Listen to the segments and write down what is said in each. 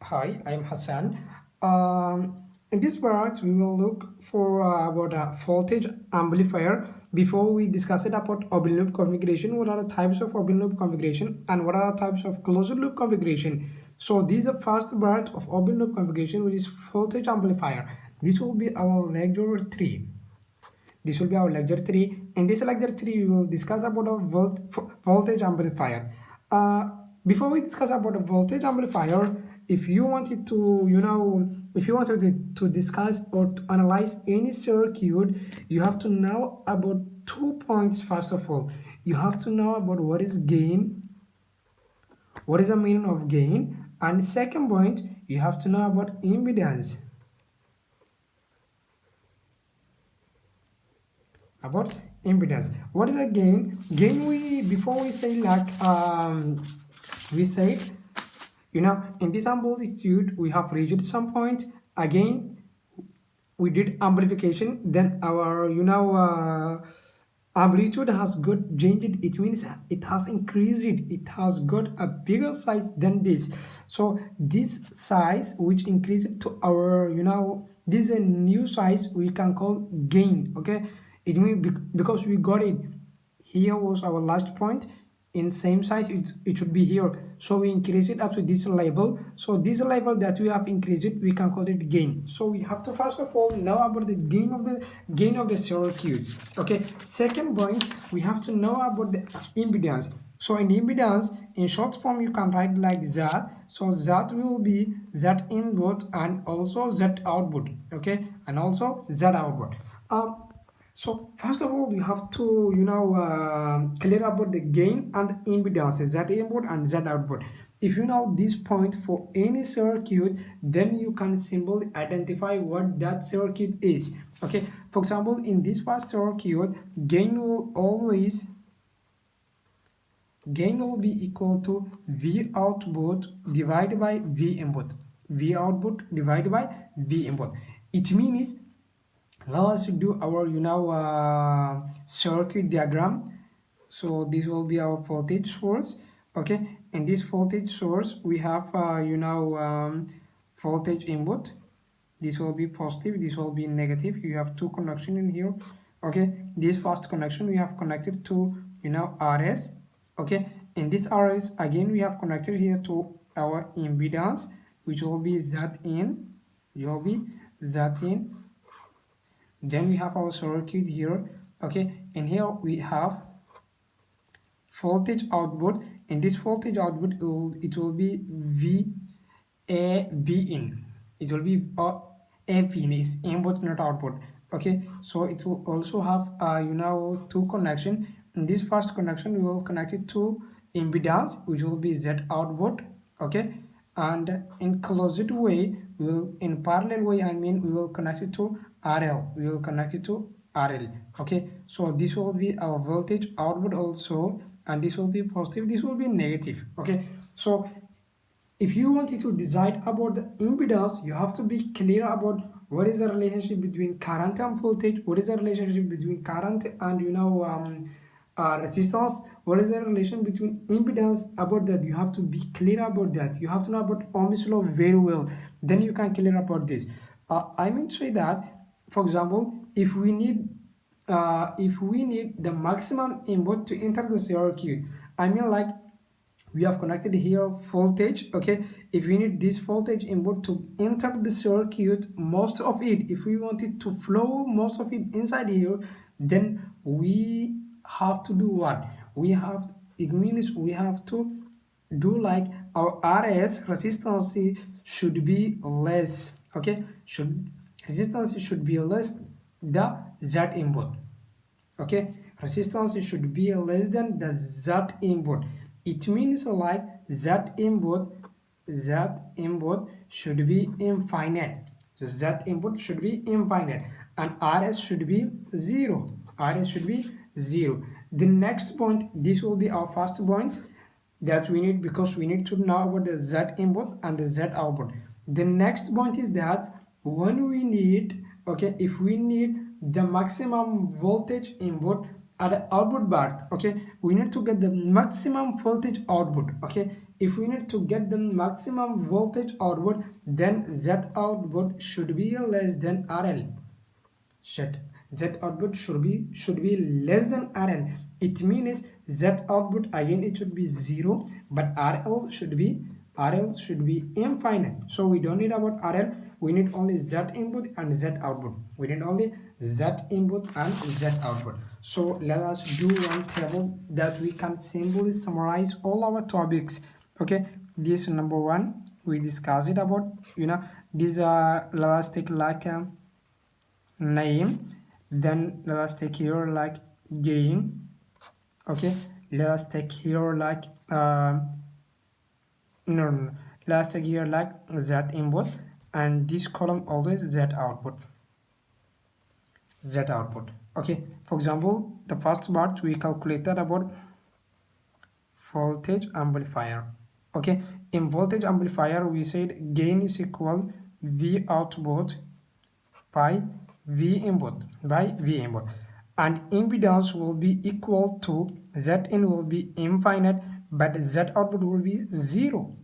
Hi, I'm Hassan. In this part, we will look for about a voltage amplifier. Before we discuss it about open loop configuration, what are the types of open loop configuration and what are the types of closed loop configuration? So this is the first part of open loop configuration, which is voltage amplifier. This will be our lecture 3. This will be our lecture 3. In this lecture 3, we will discuss about a voltage amplifier. Uh, Before we discuss about a voltage amplifier, if you wanted to, if you wanted to discuss or to analyze any circuit, you have to know about 2 points. First of all, you have to know about what is gain, what is the meaning of gain, and second point, you have to know about impedance. About impedance, what is a gain? Gain, we before we say like we said, in this amplitude we have reached some point. Again we did amplification, then our amplitude has got changed. It means it has increased, it has got a bigger size than this. So this size which increased to our, this is a new size we can call gain. Okay, it means because we got it, here was our last point, in same size it should be here, so we increase it up to this level. So this level that we have increased it, we can call it gain. So we have to first of all know about the gain of the circuit. Okay, second point, we have to know about the impedance. So in impedance, in short form, you can write like that. So that will be z input and also z output. Okay, and also z output. So first of all, you have to clear about the gain and impedances, that input and that output. If you know this point for any circuit, then you can simply identify what that circuit is. Okay, for example, in this first circuit, gain will be equal to V output divided by V input. V output divided by V input. It means now let's do our circuit diagram. So this will be our voltage source. Okay, in this voltage source we have voltage input. This will be positive, this will be negative. You have two connection in here. Okay, this first connection we have connected to RS. Okay, in this RS again we have connected here to our impedance, which will be Z in, then we have our circuit here. Okay, and here we have voltage output. In this voltage output, it will be V in. It will be A V in, is input not output. Okay, so it will also have two connection. In this first connection we will connect it to impedance, which will be Z output. Okay, and in closed way we will, in parallel way we will connect it to RL. We will connect it to RL. Okay, so this will be our voltage output also, and this will be positive, this will be negative. Okay, so if you wanted to decide about the impedance, you have to be clear about what is the relationship between current and voltage, what is the relationship between current and resistance, what is the relation between impedance. About that you have to be clear about that. You have to know about Ohm's law very well, then you can clear about this. I mean to say that, for example, if we need the maximum input to enter the circuit, I mean like we have connected here voltage. Okay, if we need this voltage input to enter the circuit, most of it, if we want it to flow most of it inside here, then we have to do what we have to, it means we have to do like our RS resistance should be less. Okay, should resistance should be less the Z input. Okay, resistance should be less than the Z input. It means like Z input should be infinite. So Z input should be infinite and RS should be 0. RS should be 0. The next point, this will be our first point that we need, because we need to know about the Z input and the Z output. The next point is that when we need, okay, if we need the maximum voltage input at the output part, okay, we need to get the maximum voltage output. Okay, if we need to get the maximum voltage output, then Z output should be less than RL. Z output should be less than RL. It means Z output again it should be 0, but RL should be infinite. So we don't need about RL, we need only Z input and Z output. We need only Z input and Z output. So let us do one table that we can simply summarize all our topics. Okay, this number one we discussed it about, this let us take like name, then let us take here like gain. Okay, let us take here like no, let us take here like Z input, and this column always Z output. Okay, for example, the first part we calculated about voltage amplifier. Okay, in voltage amplifier we said gain is equal V output by V input, and impedance will be equal to Z in will be infinite, but Z output will be 0.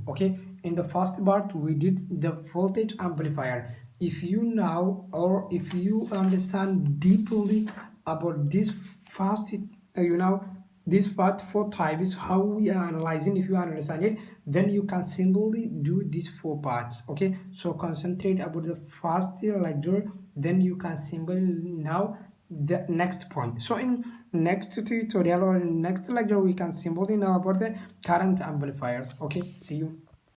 Okay, in the first part we did the voltage amplifier. If you now, or if you understand deeply about this first, this first four types, how we are analyzing, if you understand it, then you can simply do these four parts. Okay, so concentrate about the first lecture, then you can simply now the next point. So in next tutorial or in next lecture we can simply know about the current amplifier. Okay, see you.